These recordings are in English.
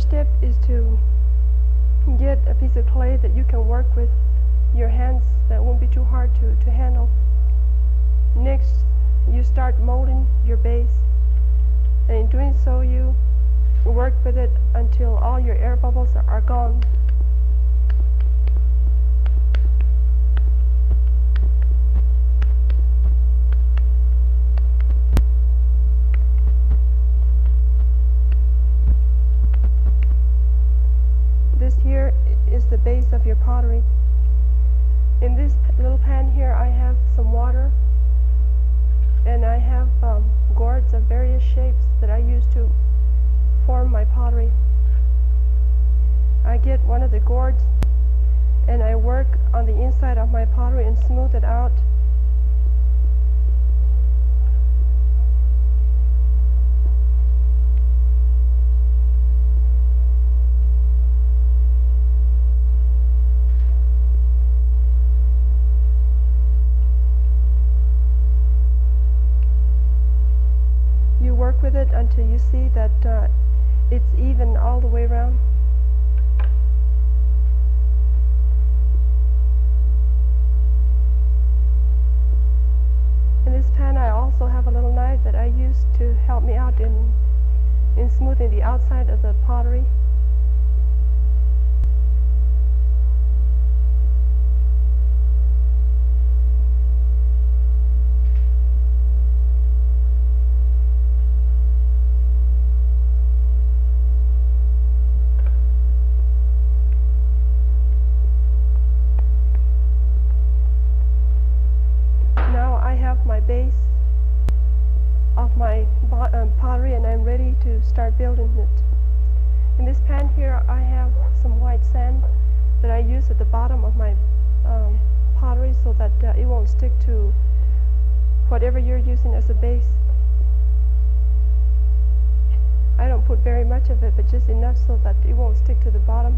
first step is to get a piece of clay that you can work with your hands, that won't be too hard to handle. Next, you start molding your base, and in doing so you work with it until all your air bubbles are gone. This here is the base of your pottery. In this little pan here I have some water, and I have gourds of various shapes that I use to form my pottery. I get one of the gourds and I work on the inside of my pottery and smooth it out. You work with it until you see that it's even all the way around. In this pan I also have a little knife that I use to help me out in smoothing the outside of the pottery. My base of my pottery, and I'm ready to start building it. In this pan here I have some white sand that I use at the bottom of my pottery so that it won't stick to whatever you're using as a base. I don't put very much of it, but just enough so that it won't stick to the bottom.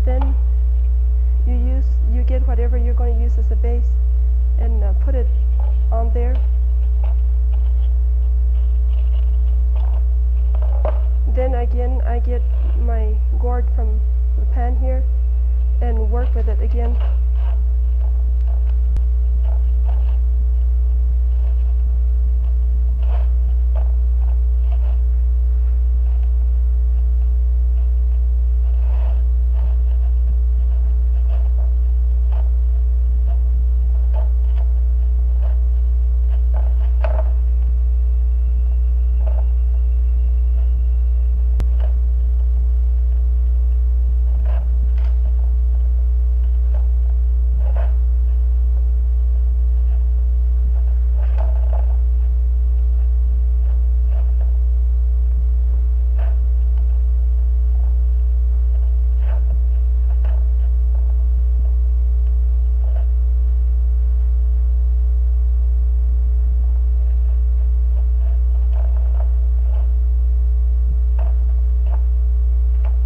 Then you get whatever you're going to use as a base and put it on there. Then again I get my gourd from the pan here and work with it again.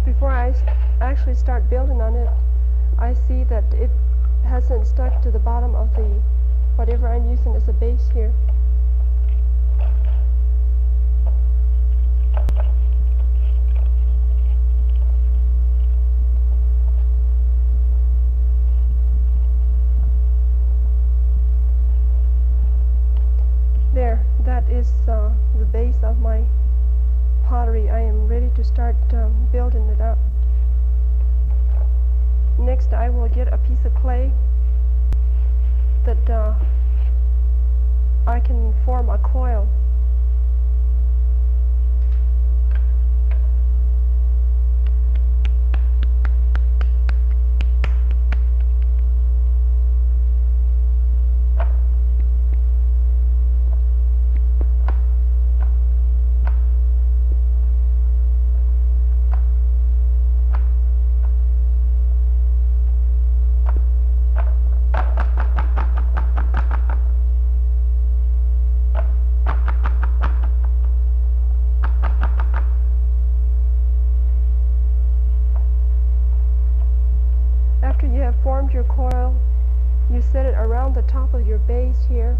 Before I actually start building on it, I see that it hasn't stuck to the bottom of the whatever I'm using as a base here. There, that is the base of my pottery. I am ready to start building it up. Next I will get a piece of clay that I can form a coil. Formed your coil, you set it around the top of your base here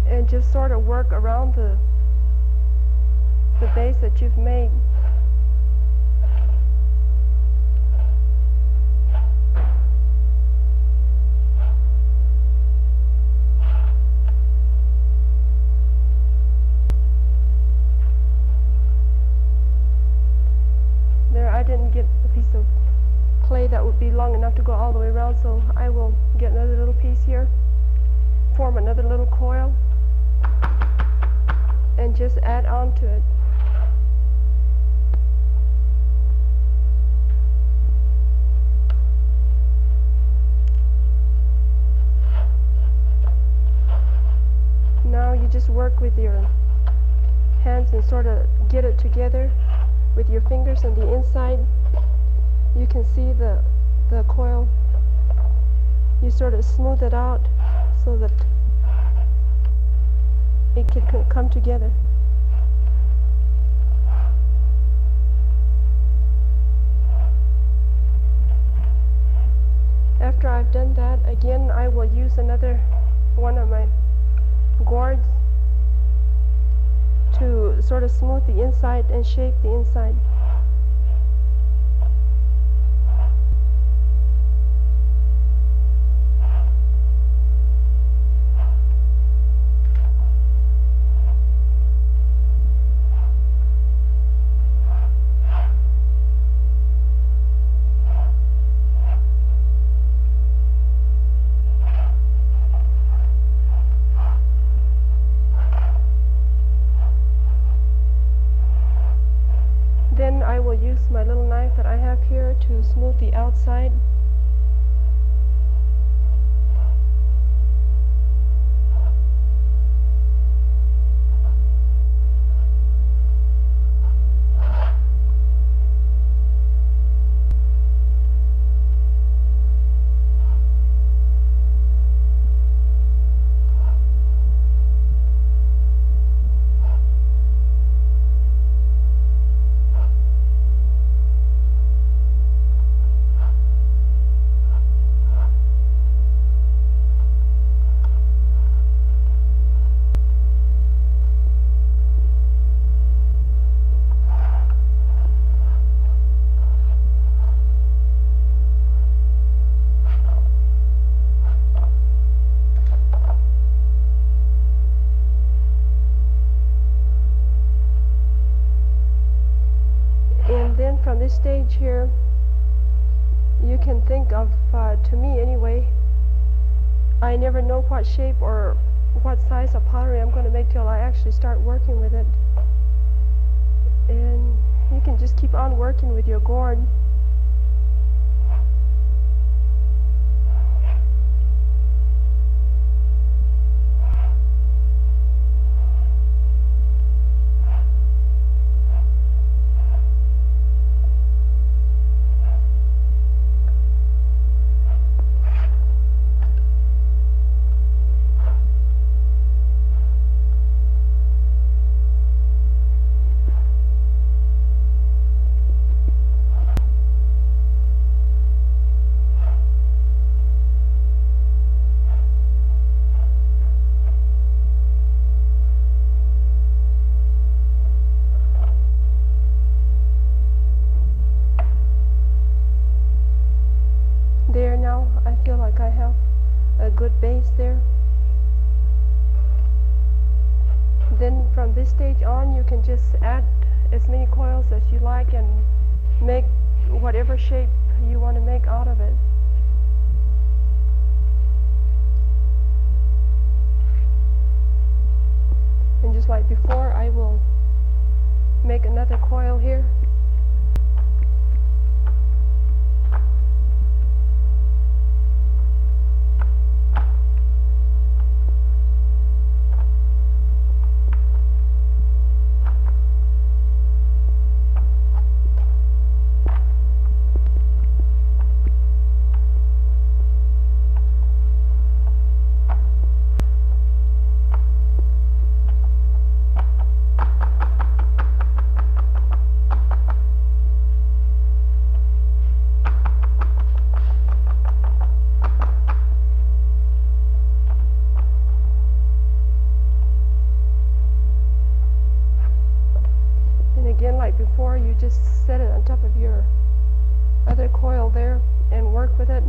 and just sort of work around the base that you've made. There, I didn't get a piece of clay that would be long enough to go all the way around, so I will get another little piece here, form another little coil, and just add on to it. Now you just work with your hands and sort of get it together with your fingers on the inside. You can see the coil. You sort of smooth it out so that it can come together. After I've done that, again I will use another one of my gourds to sort of smooth the inside and shape the inside. Then I will use my little knife that I have here to smooth the outside. Then from this stage here, you can think of, to me anyway, I never know what shape or what size of pottery I'm going to make till I actually start working with it. And you can just keep on working with your gourd. There, now I feel like I have a good base there. Then from this stage on, you can just add as many coils as you like and make whatever shape you want to make out of it. And just like before, I will make another coil here. just set it on top of your other coil there and work with it.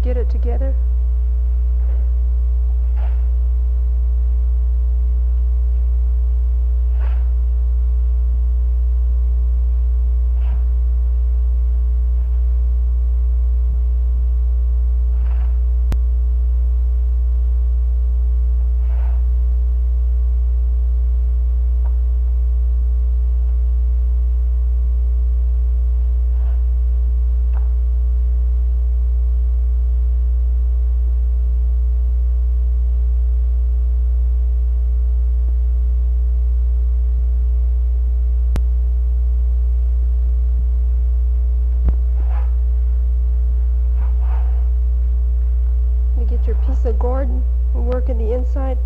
Get it together. Get your piece of gourd and work in the inside.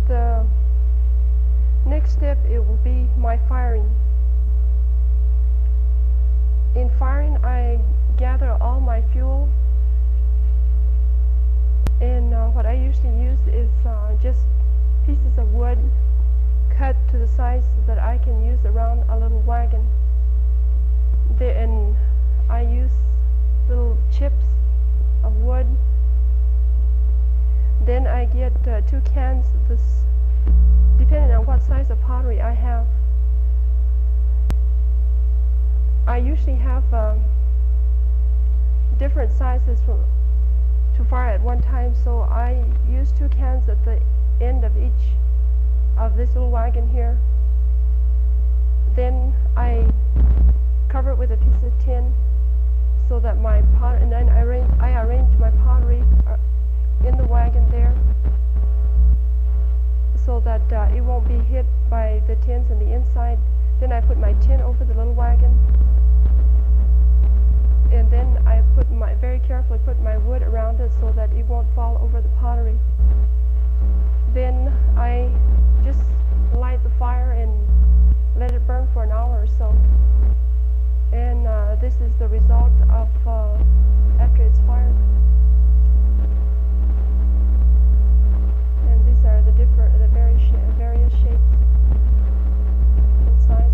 The next step, it will be my firing. In firing, I gather all my fuel, and what I usually use is just pieces of wood cut to the size that I can use around a little wagon. And I use little chips of wood. Then I get 2 cans, depending on what size of pottery I have. I usually have different sizes to fire at one time, so I use 2 cans at the end of each of this little wagon here. Then I cover it with a piece of tin so that my pot, and then I arrange my pottery in the wagon there so that it won't be hit by the tins on the inside. Then I put my tin over the little wagon, and then I very carefully put my wood around it so that it won't fall over the pottery. Then I just light the fire and let it burn for an hour or so. And this is the result of after it's fired. And these are the various shapes and sizes.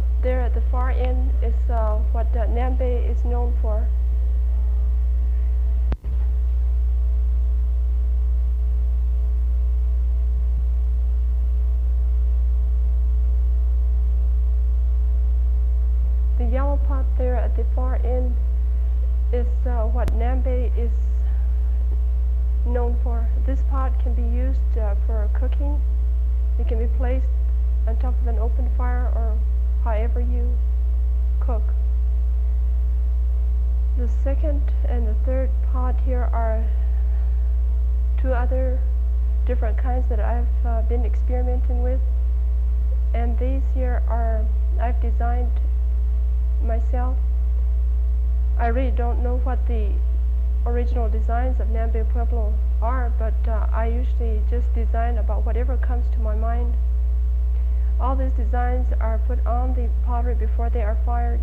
pot there at the far end is what Nambe is known for. The yellow pot there at the far end is what Nambe is known for. This pot can be used for cooking. It can be placed on top of an open fire or however you cook. The second and the third pot here are two other different kinds that I've been experimenting with, and these here are I've designed myself. I really don't know what the original designs of Nambe Pueblo are, but I usually just design about whatever comes to my mind. All these designs are put on the pottery before they are fired.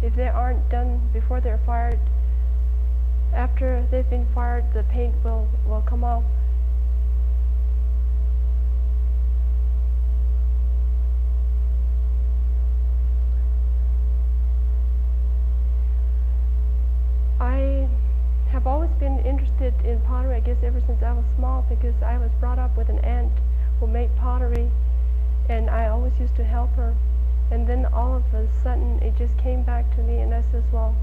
If they aren't done before they're fired, after they've been fired, the paint will come off. I have always been interested in pottery, I guess ever since I was small, because I was brought up with an aunt who made pottery, and I always used to help her. And then all of a sudden it just came back to me, and I says, well,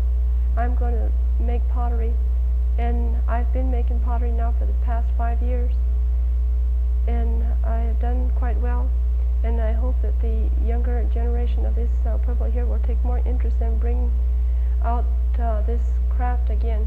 I'm going to make pottery. And I've been making pottery now for the past 5 years, and I have done quite well, and I hope that the younger generation of this Pueblo here will take more interest and bring out this craft again.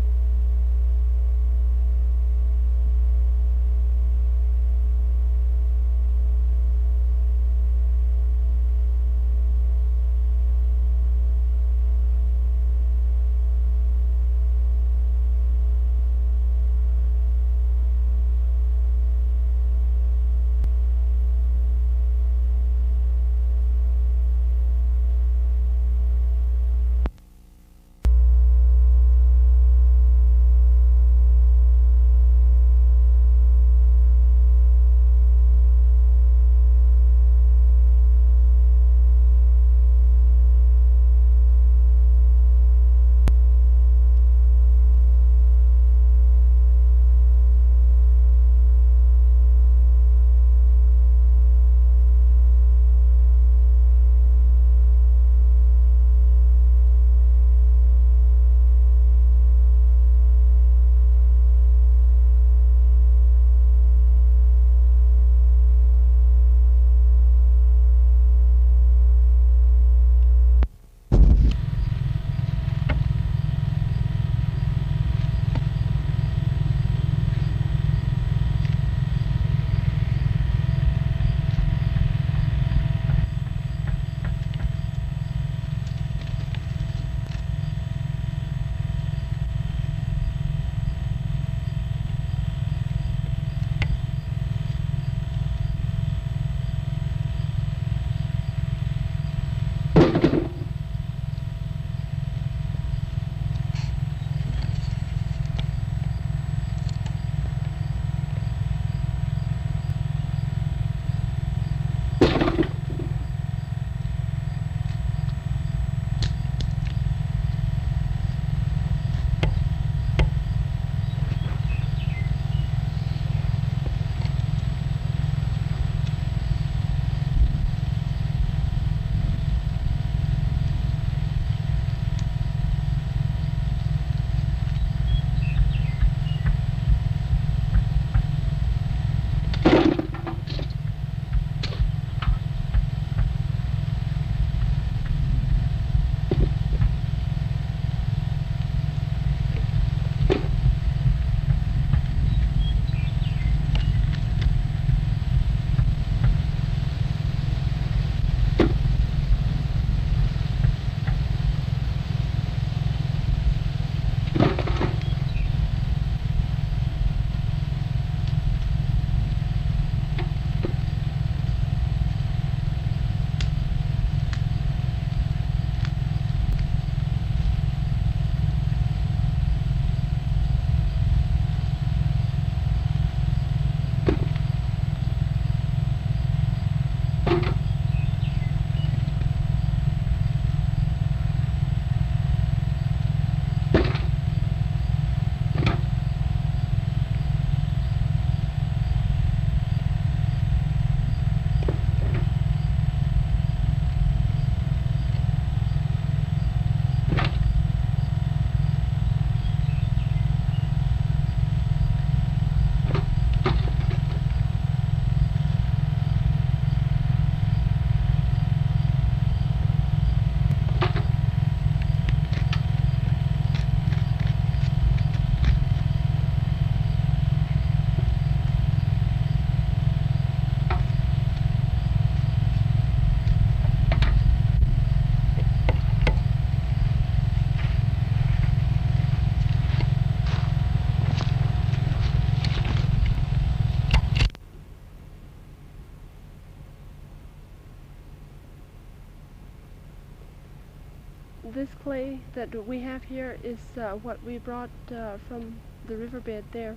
This clay that we have here is what we brought from the riverbed there.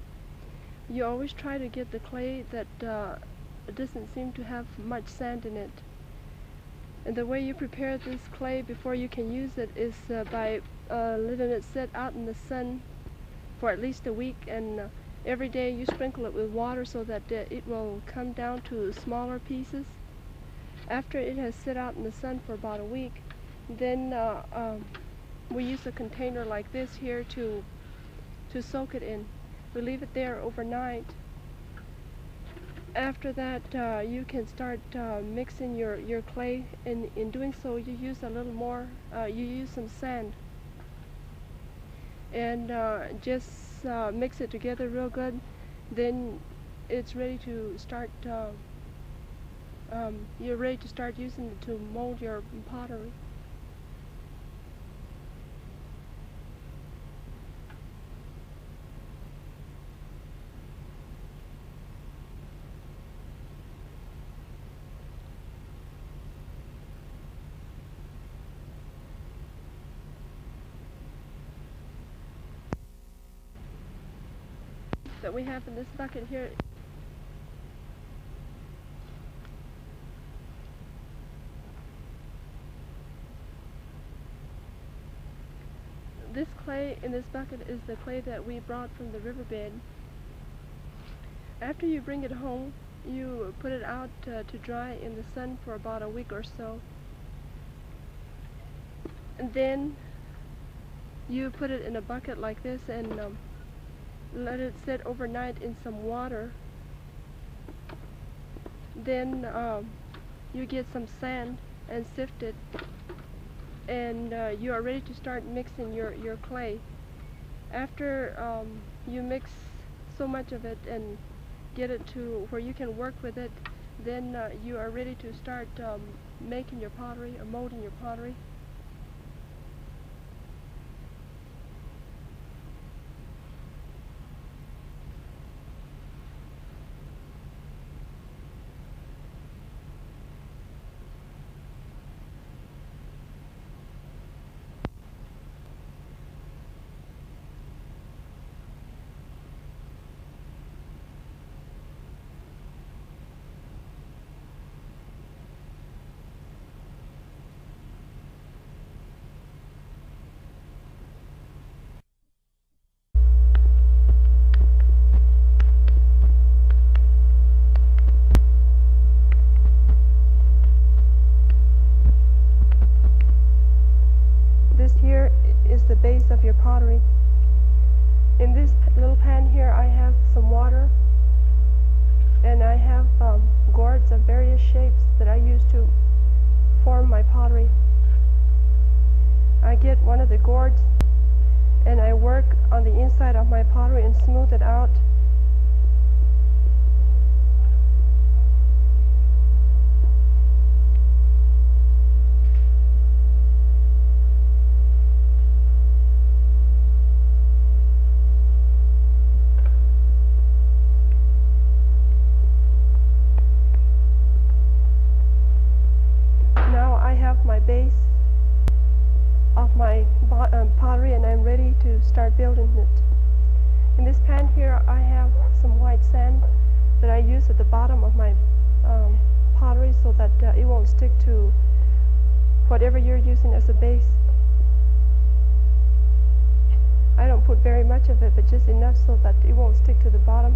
You always try to get the clay that doesn't seem to have much sand in it. And the way you prepare this clay before you can use it is by letting it sit out in the sun for at least a week, and every day you sprinkle it with water so that it will come down to smaller pieces. After it has sit out in the sun for about a week, then we use a container like this here to soak it in. We leave it there overnight. After that, you can start mixing your clay, and in doing so you use a little more, you use some sand, and just mix it together real good. Then it's ready to start, you're ready to start using it to mold your pottery. That we have in this bucket here. This clay in this bucket is the clay that we brought from the riverbed. After you bring it home, you put it out to dry in the sun for about a week or so. And then you put it in a bucket like this and let it sit overnight in some water. Then you get some sand and sift it, and you are ready to start mixing your clay. After you mix so much of it and get it to where you can work with it, then you are ready to start making your pottery or molding your pottery. This here is the base of your pottery. In this little pan here I have some water, and I have gourds of various shapes that I use to form my pottery. I get one of the gourds and I work on the inside of my pottery and smooth it out. My base of my pottery, and I'm ready to start building it. In this pan here I have some white sand that I use at the bottom of my pottery so that it won't stick to whatever you're using as a base. I don't put very much of it, but just enough so that it won't stick to the bottom.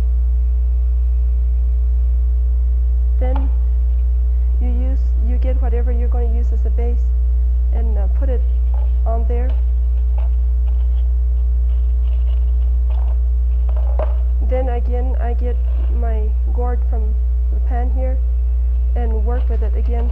Then you get whatever you're going to use as a base and put it on there. Then again I get my gourd from the pan here and work with it again.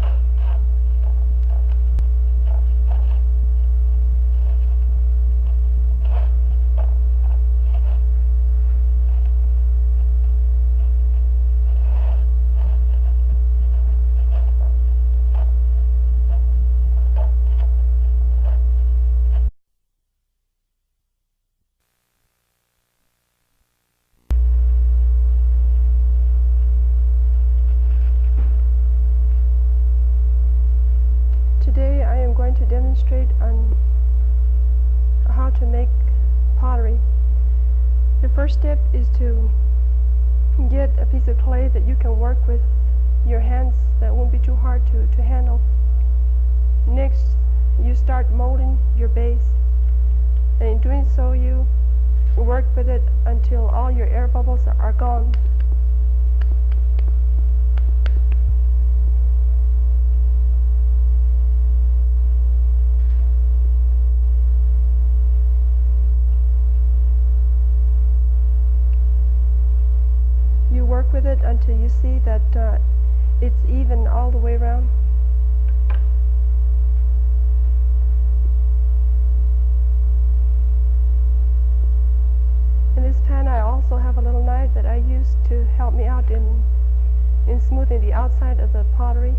Today I am going to demonstrate on to make pottery. The first step is to get a piece of clay that you can work with your hands, that won't be too hard to handle. Next, you start molding your base, and in doing so you work with it until all your air bubbles are gone. You work with it until you see that it's even all the way around. In this pan I also have a little knife that I use to help me out in smoothing the outside of the pottery.